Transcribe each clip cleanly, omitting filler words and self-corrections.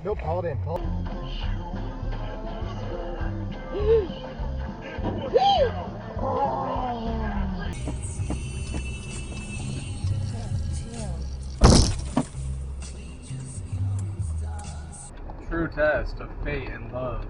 No, Paladin. True test of fate and love.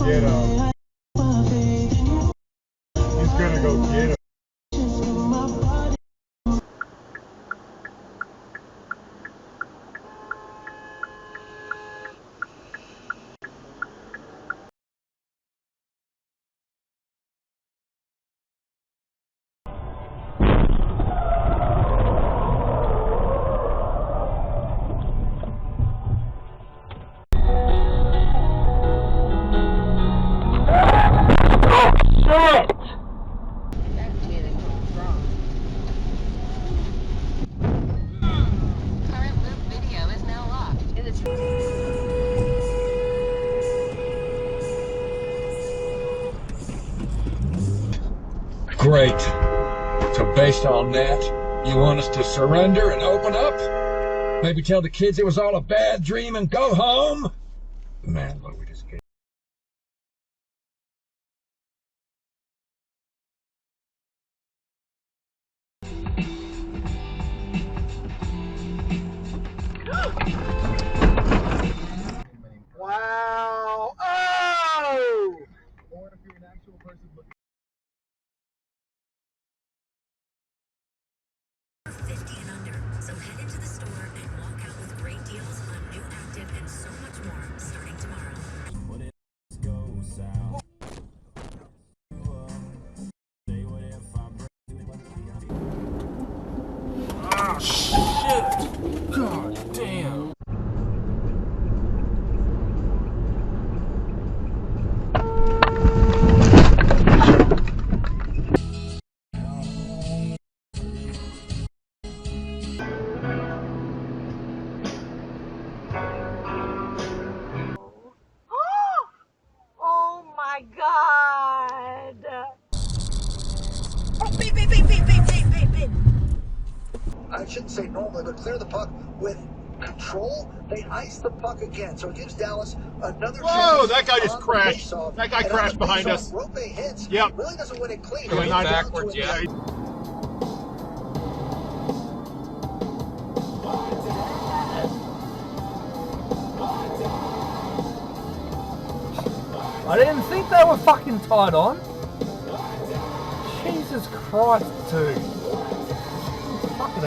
Get him. He's gonna go get him. Great. So based on that, you want us to surrender and open up? Maybe tell the kids it was all a bad dream and go home? Man, what we just get. Wow! Oh! Or if you're an actual person looking. 50 and under. So head into the store and walk out with great deals on new active and so much more starting tomorrow. Ah, shit! God damn! Oh my god! Oh, beep, beep, beep, beep, beep, beep, beep, beep. I shouldn't say normally, but clear the puck with control. They ice the puck again, so it gives Dallas another chance. Whoa, that guy just on the crashed. faceoff. That guy And crashed on the behind faceoff, us. Rope hits. Yep. Really doesn't win it clean. Going It comes down backwards, to it. yeah. I didn't think they were fucking tied on. Jesus Christ, dude. Fucking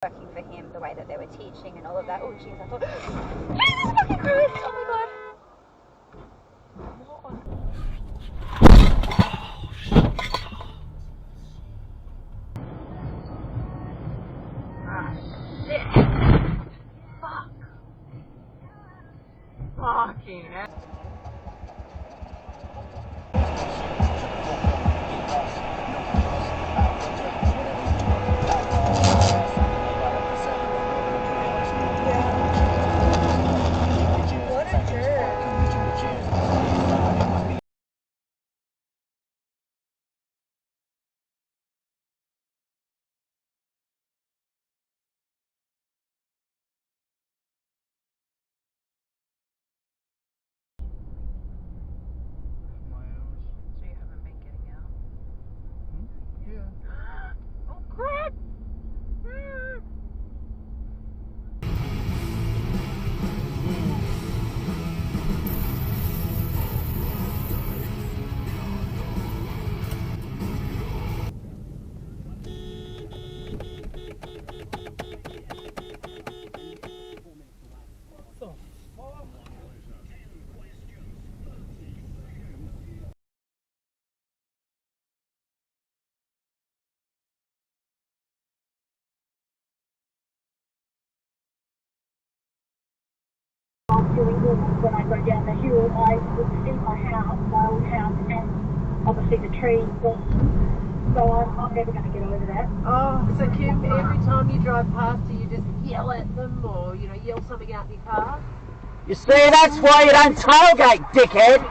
Working for him, the way that they were teaching and all of that. Oh jeez, I thought, Jesus fucking Christ! Oh my god! What on? Ah shit! Fuck! Fucking hell! What a jerk! doing good when I go down the hill. I would see my house, my old house, and obviously the trees. So I'm never going to get over that. Oh, so Kim, every time you drive past, do you just yell at them or, you know, yell something out in your car? You see, that's why you don't tailgate, dickhead!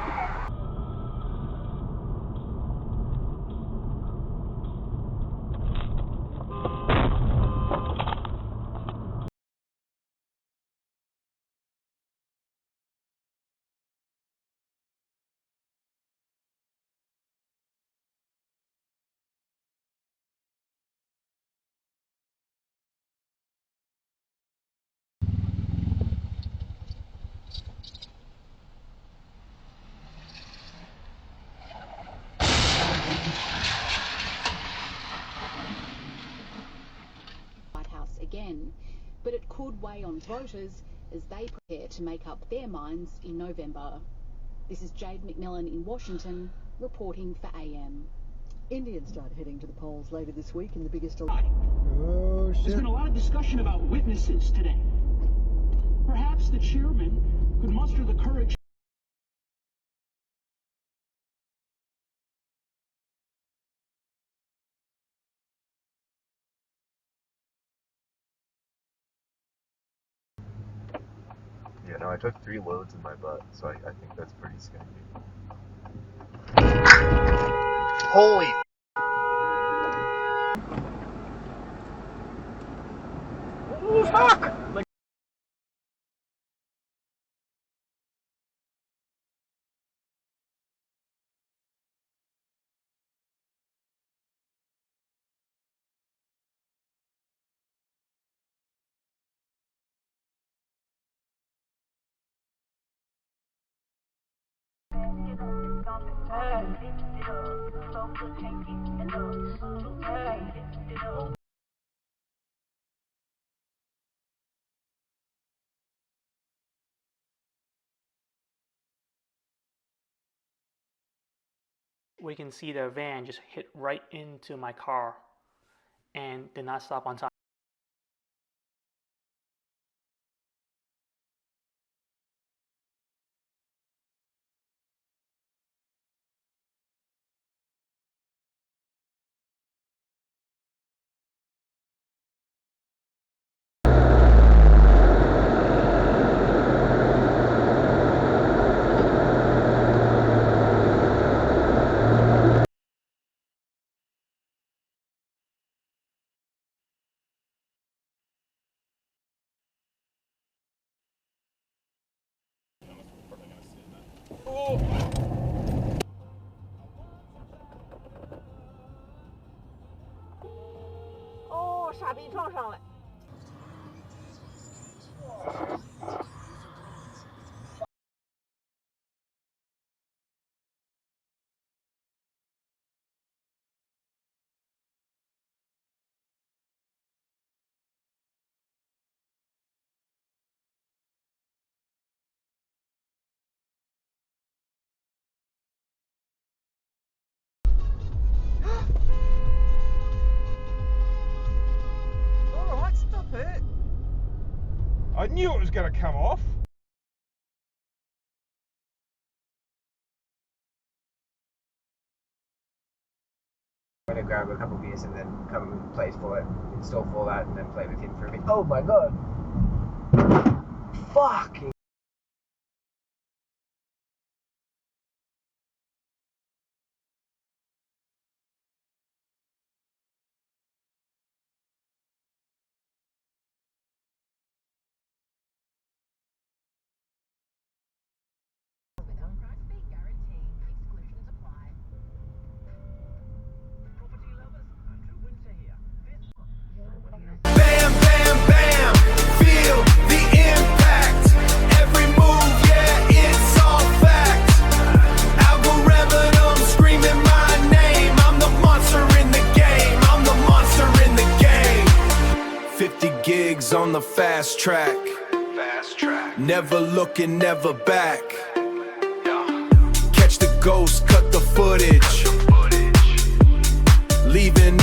White House again, but it could weigh on voters as they prepare to make up their minds in November. This is Jade McMillan in Washington, reporting for AM. Indians start heading to the polls later this week in the biggest election. Oh, shit. There's been a lot of discussion about witnesses today. Perhaps the chairman could muster the courage. Yeah, no, I took 3 loads in my butt, so I think that's pretty skanky. Holy fuck! We can see the van just hit right into my car and did not stop on time.哦，傻逼撞上了。Alright, stop it. I knew it was going to come off. I'm gonna grab a couple beers and then come and play for it, install Fallout, and then play with him for a bit. Oh my god! Fucking. Bam, bam, bam, feel the impact. Every move, yeah, it's all fact. Algorithm screaming my name. I'm the monster in the game. I'm the monster in the game. 50 gigs on the fast track. Fast track. Never looking, never back. Catch the ghost, cut the footage. Leaving